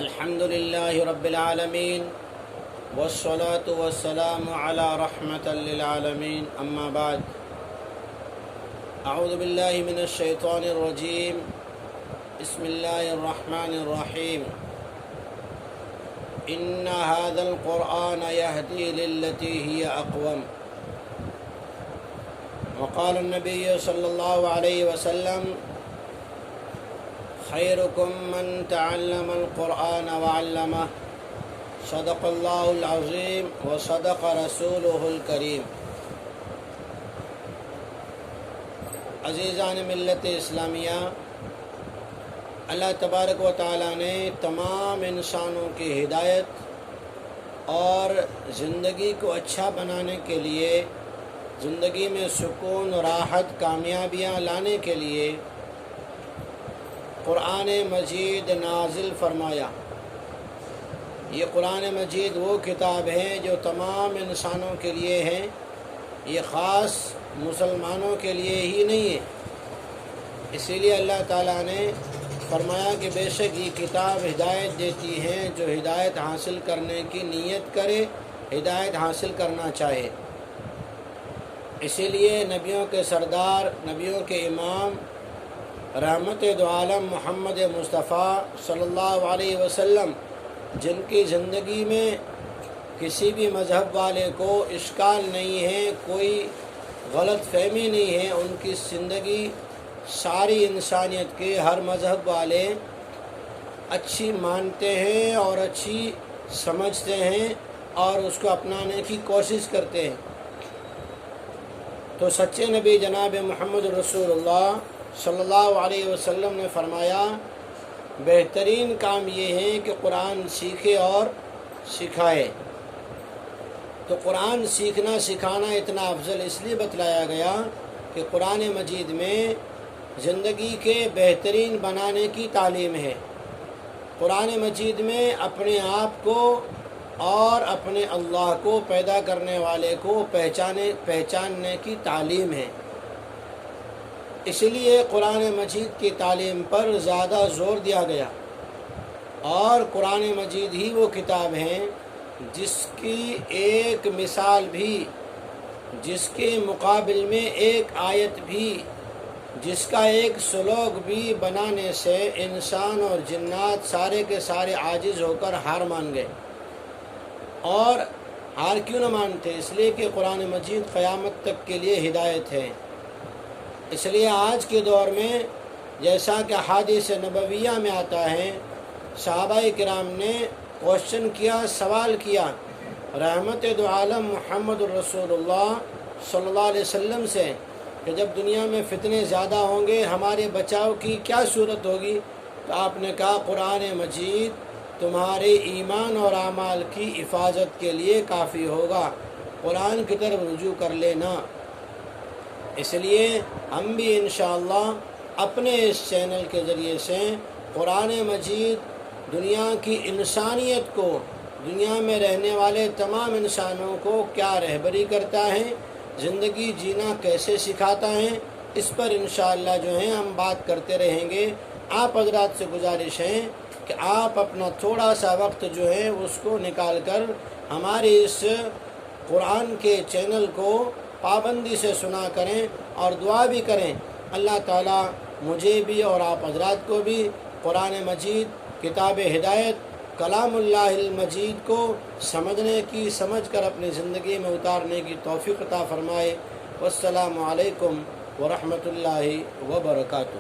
الحمد لله رب العالمين والصلاة والسلام على رحمة للعالمين أما بعد أعوذ بالله من الشيطان الرجيم بسم الله الرحمن الرحيم إن هذا القرآن يهدي للتي هي أقوم وقال النبي صلى الله عليه وسلم خيركم من تعلم القرآن وعلمه صدق الله العظيم وصدق رسوله الكريم۔ عزیزان ملت اسلامیہ، اللہ تبارک و تعالیٰ نے تمام انسانوں کی ہدایت اور زندگی کو اچھا بنانے کے لیے، زندگی میں سکون، راحت، کامیابیاں لانے کے لیے قرآن مجید نازل فرمایا۔ یہ قرآن مجید وہ کتاب ہے جو تمام انسانوں کے لیے ہے، یہ خاص مسلمانوں کے لیے ہی نہیں ہے۔ اسی لیے اللہ تعالیٰ نے فرمایا کہ بے شک یہ کتاب ہدایت دیتی ہے جو ہدایت حاصل کرنے کی نیت کرے، ہدایت حاصل کرنا چاہے۔ اسی لیے نبیوں کے سردار، نبیوں کے امام، رحمت دو عالم محمد مصطفیٰ صلی اللہ علیہ وسلم، جن کی زندگی میں کسی بھی مذہب والے کو اشکال نہیں ہے، کوئی غلط فہمی نہیں ہے، ان کی زندگی ساری انسانیت کے ہر مذہب والے اچھی مانتے ہیں اور اچھی سمجھتے ہیں اور اس کو اپنانے کی کوشش کرتے ہیں۔ تو سچے نبی جناب محمد رسول اللہ صلی اللہ علیہ وسلم نے فرمایا بہترین کام یہ ہے کہ قرآن سیکھے اور سکھائے۔ تو قرآن سیکھنا سکھانا اتنا افضل اس لیے بتلایا گیا کہ قرآن مجید میں زندگی کے بہترین بنانے کی تعلیم ہے۔ قرآن مجید میں اپنے آپ کو اور اپنے اللہ کو پیدا کرنے والے کو پہچاننے کی تعلیم ہے۔ اس لیے قرآن مجید کی تعلیم پر زیادہ زور دیا گیا، اور قرآن مجید ہی وہ کتاب ہے جس کی ایک مثال بھی، جس کے مقابل میں ایک آیت بھی، جس کا ایک سلوک بھی بنانے سے انسان اور جنات سارے کے سارے عاجز ہو کر ہار مان گئے۔ اور ہار کیوں نہ مانتے؟ اس لیے کہ قرآن مجید قیامت تک کے لیے ہدایت ہے۔ اس لیے آج کے دور میں جیسا کہ احادیث نبویہ میں آتا ہے، صحابہ کرام نے کوشچن کیا، سوال کیا رحمت دو عالم محمد رسول اللہ صلی اللہ علیہ وسلم سے کہ جب دنیا میں فتنے زیادہ ہوں گے ہمارے بچاؤ کی کیا صورت ہوگی؟ تو آپ نے کہا قرآن مجید تمہارے ایمان اور اعمال کی حفاظت کے لیے کافی ہوگا، قرآن کی طرف رجوع کر لینا۔ اس لیے ہم بھی انشاءاللہ اپنے اس چینل کے ذریعے سے قرآن مجید دنیا کی انسانیت کو، دنیا میں رہنے والے تمام انسانوں کو کیا رہبری کرتا ہے، زندگی جینا کیسے سکھاتا ہے، اس پر انشاءاللہ جو ہے ہم بات کرتے رہیں گے۔ آپ حضرات سے گزارش ہے کہ آپ اپنا تھوڑا سا وقت جو ہے اس کو نکال کر ہمارے اس قرآن کے چینل کو پابندی سے سنا کریں اور دعا بھی کریں۔ اللہ تعالیٰ مجھے بھی اور آپ حضرات کو بھی قرآن مجید کتاب ہدایت کلام اللہ المجید کو سمجھنے کی، سمجھ کر اپنی زندگی میں اتارنے کی توفیق عطا فرمائے۔ والسلام علیکم ورحمۃ اللہ وبرکاتہ۔